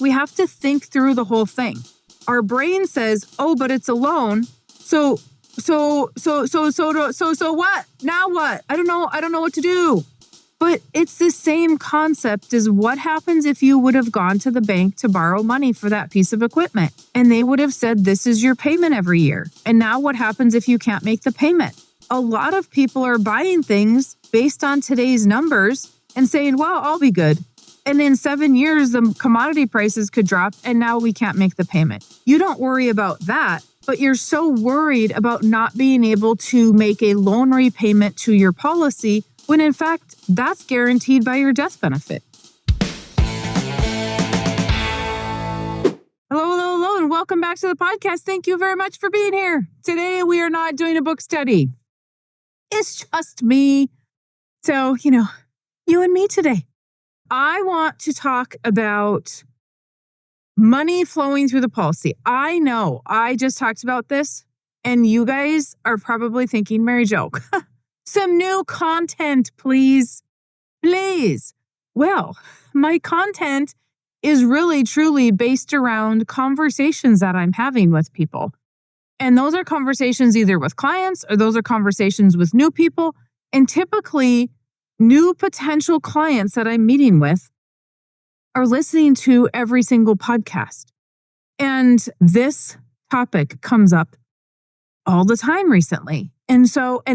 We have to think through the whole thing. Our brain says, oh, but it's a loan. So what? Now what? I don't know what to do. But it's the same concept as what happens if you would have gone to the bank to borrow money for that piece of equipment. And they would have said, this is your payment every year. And now what happens if you can't make the payment? A lot of people are buying things based on today's numbers and saying, well, I'll be good. And in 7 years, the commodity prices could drop and now we can't make the payment. You don't worry about that, but you're so worried about not being able to make a loan repayment to your policy when in fact, that's guaranteed by your death benefit. Hello, and welcome back to the podcast. Thank you very much for being here. Today, we are not doing a book study. It's just me. So, you and me today. I want to talk about money flowing through the policy. I know I just talked about this, and you guys are probably thinking, Mary Jo, some new content, please. Please. Well, my content is really, truly based around conversations that I'm having with people. And those are conversations either with clients or those are conversations with new people. And typically, new potential clients that I'm meeting with are listening to every single podcast. And this topic comes up all the time recently. And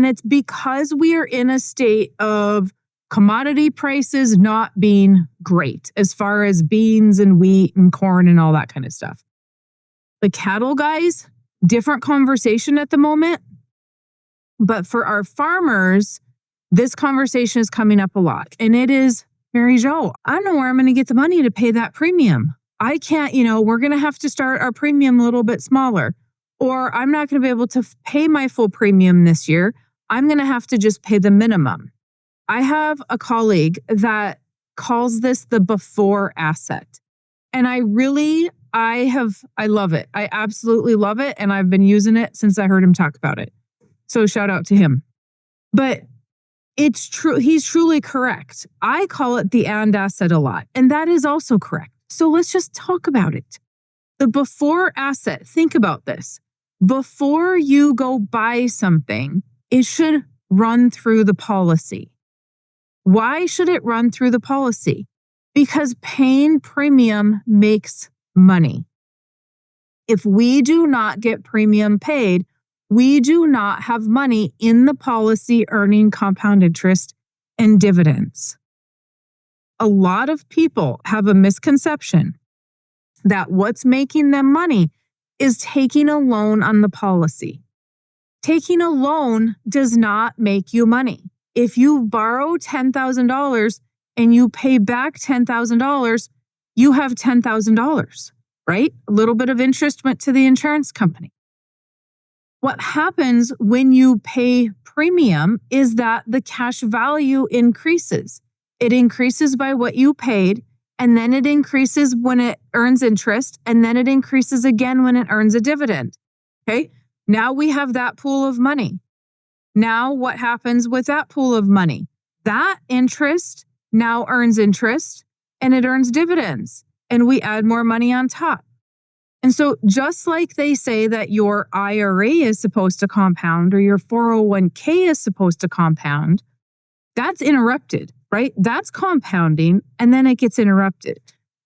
it's because we are in a state of commodity prices not being great as far as beans and wheat and corn and all that kind of stuff. The cattle guys, different conversation at the moment. But for our farmers, this conversation is coming up a lot. And it is, Mary Jo, I don't know where I'm going to get the money to pay that premium. I can't, we're going to have to start our premium a little bit smaller. Or I'm not going to be able to pay my full premium this year. I'm going to have to just pay the minimum. I have a colleague that calls this the before asset. And I love it. I absolutely love it. And I've been using it since I heard him talk about it. So shout out to him. But it's true. He's truly correct. I call it the and asset a lot. And that is also correct. So let's just talk about it. The before asset, think about this. Before you go buy something, it should run through the policy. Why should it run through the policy? Because paying premium makes money. If we do not get premium paid, we do not have money in the policy earning compound interest and dividends. A lot of people have a misconception that what's making them money is taking a loan on the policy. Taking a loan does not make you money. If you borrow $10,000 and you pay back $10,000, you have $10,000, right? A little bit of interest went to the insurance company. What happens when you pay premium is that the cash value increases. It increases by what you paid, and then it increases when it earns interest, and then it increases again when it earns a dividend. Okay? Now we have that pool of money. Now what happens with that pool of money? That interest now earns interest, and it earns dividends, and we add more money on top. And so just like they say that your IRA is supposed to compound or your 401k is supposed to compound, that's interrupted, right? That's compounding and then it gets interrupted.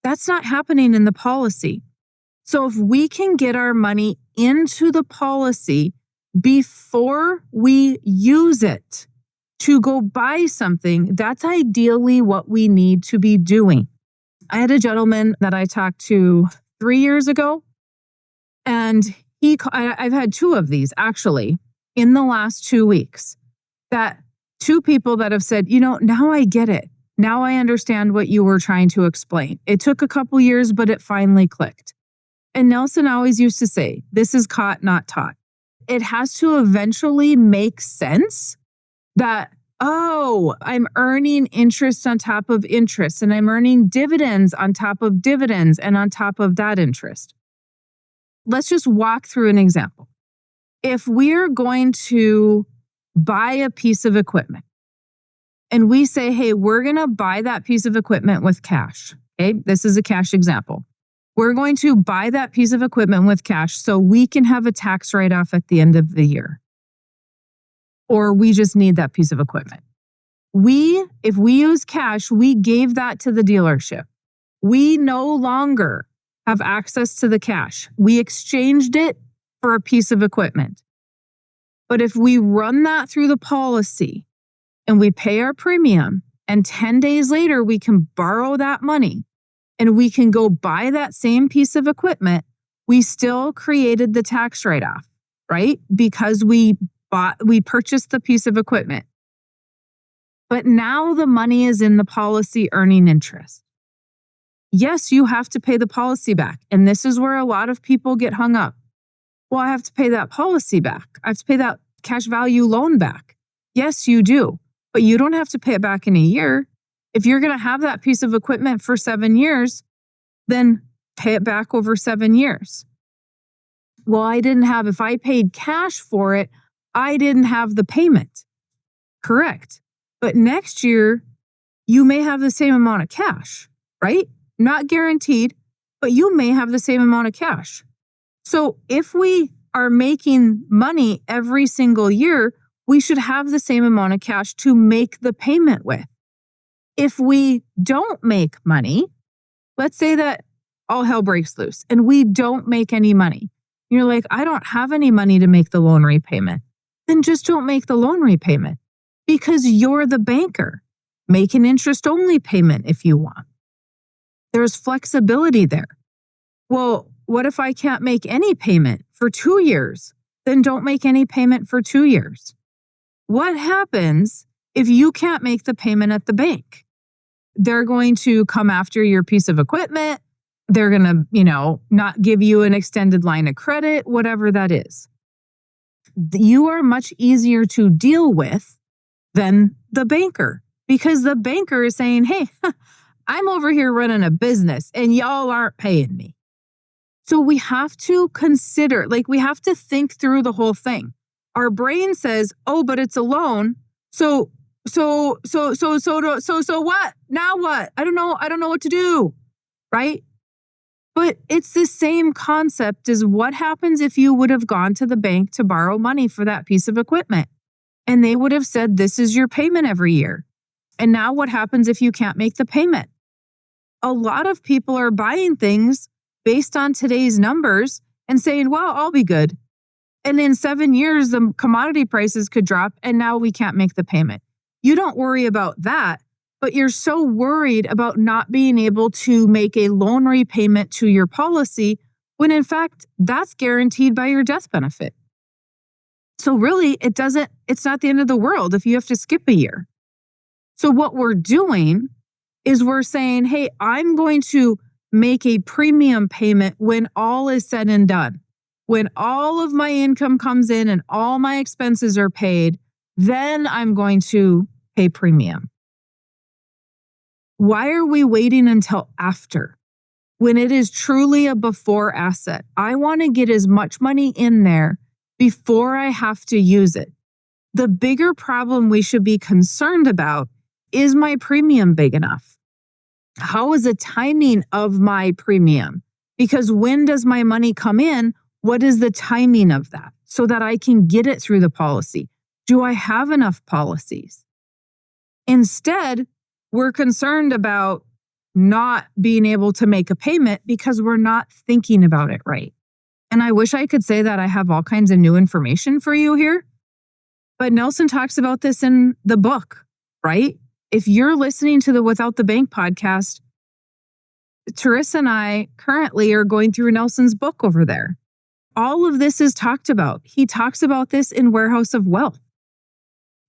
That's not happening in the policy. So if we can get our money into the policy before we use it to go buy something, that's ideally what we need to be doing. I had a gentleman that I talked to 3 years ago, and I've had two of these actually in the last 2 weeks. That two people that have said, now I get it. Now I understand what you were trying to explain. It took a couple years, but it finally clicked. And Nelson always used to say, this is caught, not taught. It has to eventually make sense that, I'm earning interest on top of interest, and I'm earning dividends on top of dividends and on top of that interest. Let's just walk through an example. If we're going to buy a piece of equipment and we say, hey, we're going to buy that piece of equipment with cash. Okay, this is a cash example. We're going to buy that piece of equipment with cash so we can have a tax write-off at the end of the year. Or we just need that piece of equipment. If we use cash, we gave that to the dealership. We no longer have access to the cash. We exchanged it for a piece of equipment. But if we run that through the policy and we pay our premium, and 10 days later we can borrow that money and we can go buy that same piece of equipment, we still created the tax write-off, right? Because we purchased the piece of equipment. But now the money is in the policy earning interest. Yes, you have to pay the policy back. And this is where a lot of people get hung up. Well, I have to pay that policy back. I have to pay that cash value loan back. Yes, you do. But you don't have to pay it back in a year. If you're going to have that piece of equipment for 7 years, then pay it back over 7 years. Well, if I paid cash for it, I didn't have the payment. Correct. But next year, you may have the same amount of cash, right? Not guaranteed, but you may have the same amount of cash. So if we are making money every single year, we should have the same amount of cash to make the payment with. If we don't make money, let's say that all hell breaks loose and we don't make any money. You're like, I don't have any money to make the loan repayment. Then just don't make the loan repayment because you're the banker. Make an interest-only payment if you want. There's flexibility there. Well, what if I can't make any payment for 2 years? Then don't make any payment for 2 years. What happens if you can't make the payment at the bank? They're going to come after your piece of equipment. They're going to, not give you an extended line of credit, whatever that is. You are much easier to deal with than the banker because the banker is saying, hey, I'm over here running a business and y'all aren't paying me. So we have to consider, we have to think through the whole thing. Our brain says, oh, but it's a loan. So what? Now what? I don't know what to do, right? But it's the same concept as what happens if you would have gone to the bank to borrow money for that piece of equipment. And they would have said, this is your payment every year. And now what happens if you can't make the payment? A lot of people are buying things based on today's numbers and saying, well, I'll be good. And in 7 years, the commodity prices could drop and now we can't make the payment. You don't worry about that, but you're so worried about not being able to make a loan repayment to your policy when in fact, that's guaranteed by your death benefit. So really, it's not the end of the world if you have to skip a year. So what we're doing is we're saying, hey, I'm going to make a premium payment when all is said and done. When all of my income comes in and all my expenses are paid, then I'm going to pay premium. Why are we waiting until after? When it is truly a before asset. I want to get as much money in there before I have to use it. The bigger problem we should be concerned about is my premium big enough? How is the timing of my premium? Because when does my money come in? What is the timing of that so that I can get it through the policy? Do I have enough policies? Instead, we're concerned about not being able to make a payment because we're not thinking about it right. And I wish I could say that I have all kinds of new information for you here, but Nelson talks about this in the book, right? If you're listening to the Without the Bank podcast, Teresa and I currently are going through Nelson's book over there. All of this is talked about. He talks about this in Warehouse of Wealth.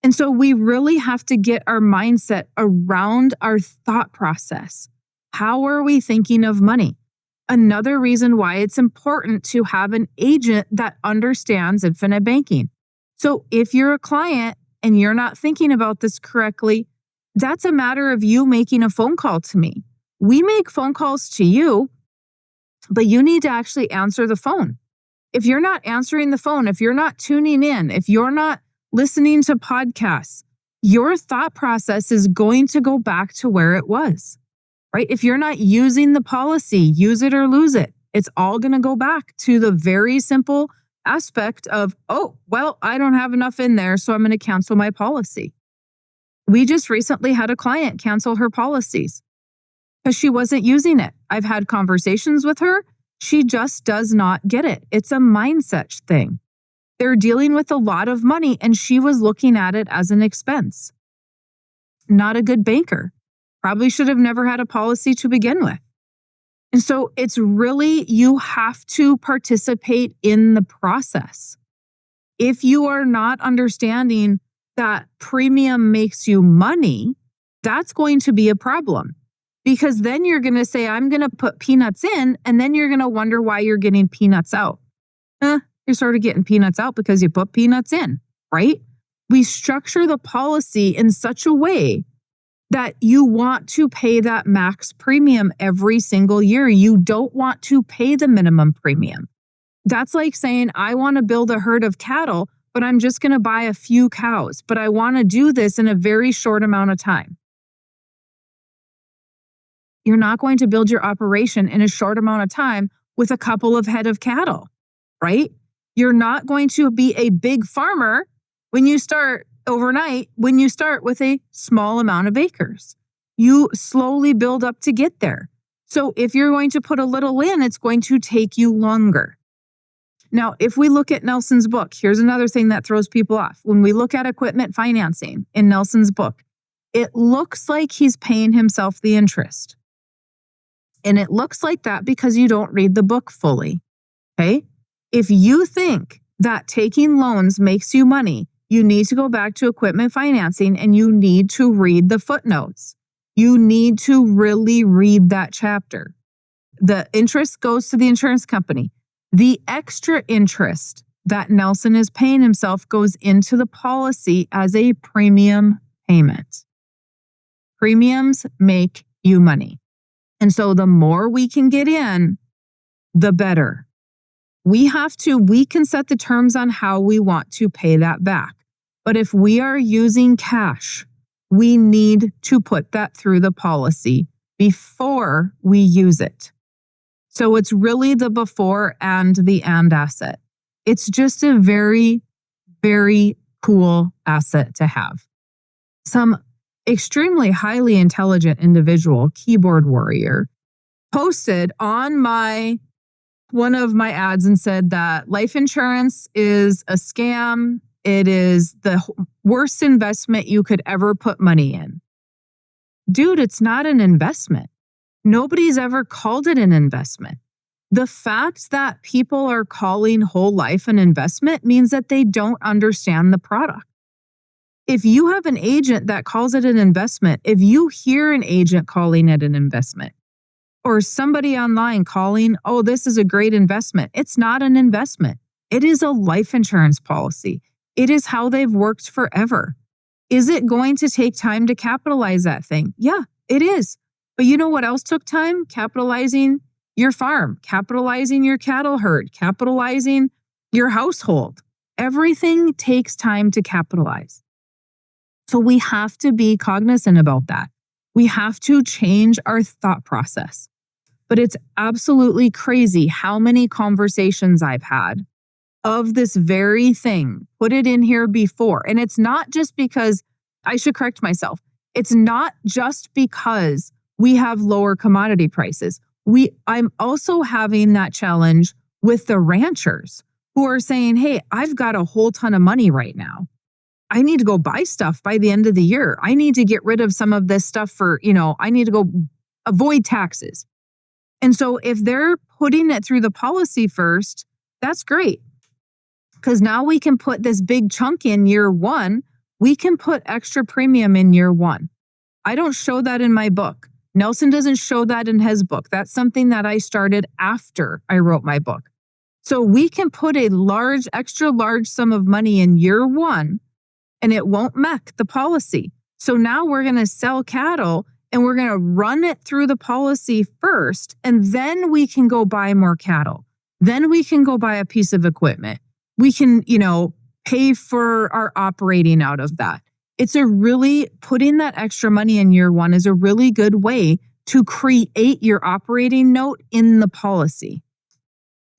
And so we really have to get our mindset around our thought process. How are we thinking of money? Another reason why it's important to have an agent that understands infinite banking. So if you're a client and you're not thinking about this correctly, that's a matter of you making a phone call to me. We make phone calls to you, but you need to actually answer the phone. If you're not answering the phone, if you're not tuning in, if you're not listening to podcasts, your thought process is going to go back to where it was. right? If you're not using the policy, use it or lose it. It's all going to go back to the very simple aspect of, oh, well, I don't have enough in there, so I'm going to cancel my policy. We just recently had a client cancel her policies because she wasn't using it. I've had conversations with her. She just does not get it. It's a mindset thing. They're dealing with a lot of money, and she was looking at it as an expense. Not a good banker. Probably should have never had a policy to begin with. And so it's really, you have to participate in the process. If you are not understanding that premium makes you money, that's going to be a problem. Because then you're going to say, I'm going to put peanuts in, and then you're going to wonder why you're getting peanuts out. You're sort of getting peanuts out because you put peanuts in, right? We structure the policy in such a way that you want to pay that max premium every single year. You don't want to pay the minimum premium. That's like saying, I want to build a herd of cattle, but I'm just going to buy a few cows, but I want to do this in a very short amount of time. You're not going to build your operation in a short amount of time with a couple of head of cattle, right? You're not going to be a big farmer when you start overnight, when you start with a small amount of acres. You slowly build up to get there. So if you're going to put a little in, it's going to take you longer. Now, if we look at Nelson's book, here's another thing that throws people off. When we look at equipment financing in Nelson's book, it looks like he's paying himself the interest. And it looks like that because you don't read the book fully, okay? If you think that taking loans makes you money, you need to go back to equipment financing and you need to read the footnotes. You need to really read that chapter. The interest goes to the insurance company. The extra interest that Nelson is paying himself goes into the policy as a premium payment. Premiums make you money. And so the more we can get in, the better. We can set the terms on how we want to pay that back. But if we are using cash, we need to put that through the policy before we use it. So it's really the before and the and asset. It's just a very, very cool asset to have. Some extremely highly intelligent individual, keyboard warrior, posted on one of my ads and said that life insurance is a scam. It is the worst investment you could ever put money in. Dude, it's not an investment. Nobody's ever called it an investment. The fact that people are calling whole life an investment means that they don't understand the product. If you have an agent that calls it an investment, if you hear an agent calling it an investment, or somebody online calling, oh, this is a great investment, it's not an investment. It is a life insurance policy. It is how they've worked forever. Is it going to take time to capitalize that thing? Yeah, it is. But you know what else took time? Capitalizing your farm, capitalizing your cattle herd, capitalizing your household. Everything takes time to capitalize. So we have to be cognizant about that. We have to change our thought process. But it's absolutely crazy how many conversations I've had of this very thing. Put it in here before. And it's not just because, I should correct myself, it's not just because we have lower commodity prices. I'm also having that challenge with the ranchers who are saying, hey, I've got a whole ton of money right now. I need to go buy stuff by the end of the year. I need to get rid of some of this stuff I need to go avoid taxes. And so if they're putting it through the policy first, that's great. Because now we can put this big chunk in year one. We can put extra premium in year one. I don't show that in my book. Nelson doesn't show that in his book. That's something that I started after I wrote my book. So we can put a extra large sum of money in year one, and it won't mech the policy. So now we're going to sell cattle and we're going to run it through the policy first, and then we can go buy more cattle. Then we can go buy a piece of equipment. We can, pay for our operating out of that. Putting that extra money in year one is a really good way to create your operating note in the policy.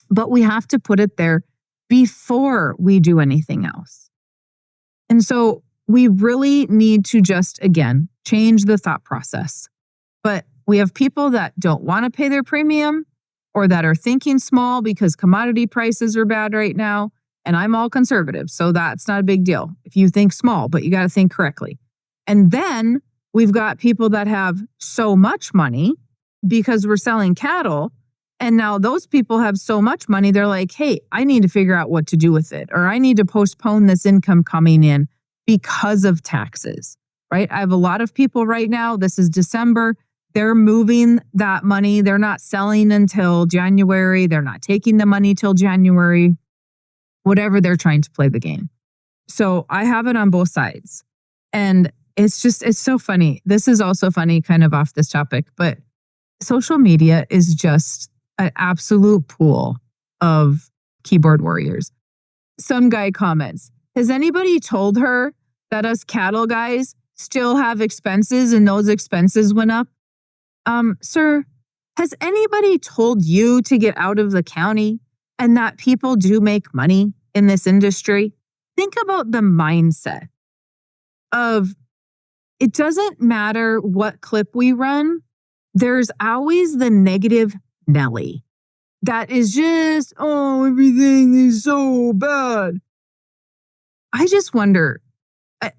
But we have to put it there before we do anything else. And so we really need to just, again, change the thought process. But we have people that don't want to pay their premium or that are thinking small because commodity prices are bad right now. And I'm all conservative, so that's not a big deal if you think small, but you got to think correctly. And then we've got people that have so much money because we're selling cattle. And now those people have so much money, they're like, hey, I need to figure out what to do with it, or I need to postpone this income coming in because of taxes, right? I have a lot of people right now, this is December, they're moving that money. They're not selling until January. They're not taking the money till January, whatever they're trying to play the game. So I have it on both sides. And it's so funny. This is also funny, kind of off this topic, but social media is just an absolute pool of keyboard warriors. Some guy comments, has anybody told her that us cattle guys still have expenses and those expenses went up? Sir, has anybody told you to get out of the county and that people do make money in this industry? Think about the mindset of it doesn't matter what clip we run, there's always the negative Nelly that is just, oh, everything is so bad. I just wonder,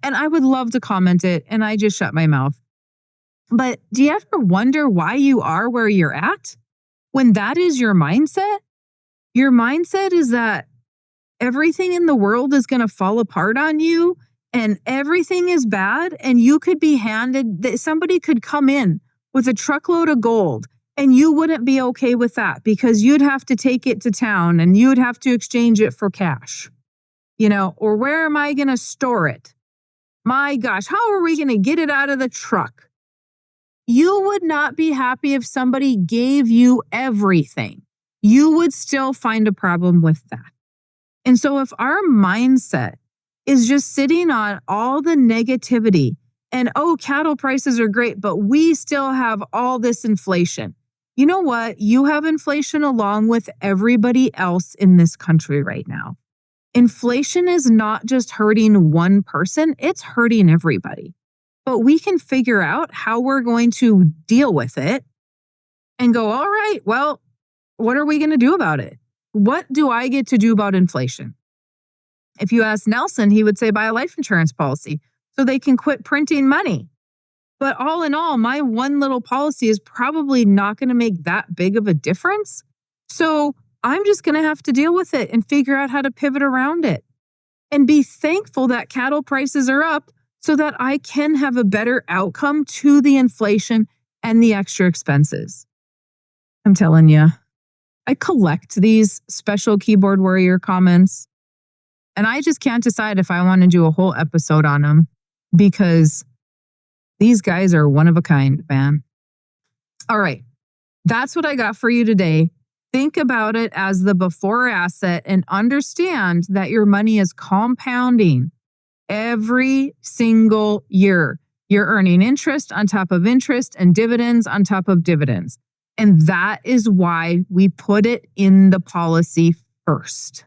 and I would love to comment it, and I just shut my mouth. But do you ever wonder why you are where you're at? When that is your mindset? Your mindset is that everything in the world is going to fall apart on you and everything is bad, and you could be handed, somebody could come in with a truckload of gold and you wouldn't be okay with that because you'd have to take it to town and you'd have to exchange it for cash, or where am I going to store it? My gosh, how are we going to get it out of the truck? You would not be happy if somebody gave you everything. You would still find a problem with that. And so if our mindset is just sitting on all the negativity and, oh, cattle prices are great, but we still have all this inflation. You know what? You have inflation along with everybody else in this country right now. Inflation is not just hurting one person, it's hurting everybody. But we can figure out how we're going to deal with it and go, all right, well, what are we going to do about it? What do I get to do about inflation? If you ask Nelson, he would say buy a life insurance policy so they can quit printing money. But all in all, my one little policy is probably not going to make that big of a difference. So I'm just going to have to deal with it and figure out how to pivot around it and be thankful that cattle prices are up so that I can have a better outcome to the inflation and the extra expenses. I'm telling you, I collect these special keyboard warrior comments, and I just can't decide if I want to do a whole episode on them because these guys are one of a kind, man. All right, that's what I got for you today. Think about it as the before asset and understand that your money is compounding. Every single year, you're earning interest on top of interest and dividends on top of dividends. And that is why we put it in the policy first.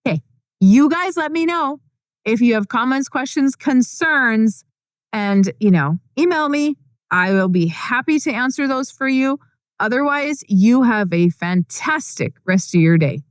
Okay, you guys let me know if you have comments, questions, concerns, and, email me. I will be happy to answer those for you. Otherwise, you have a fantastic rest of your day.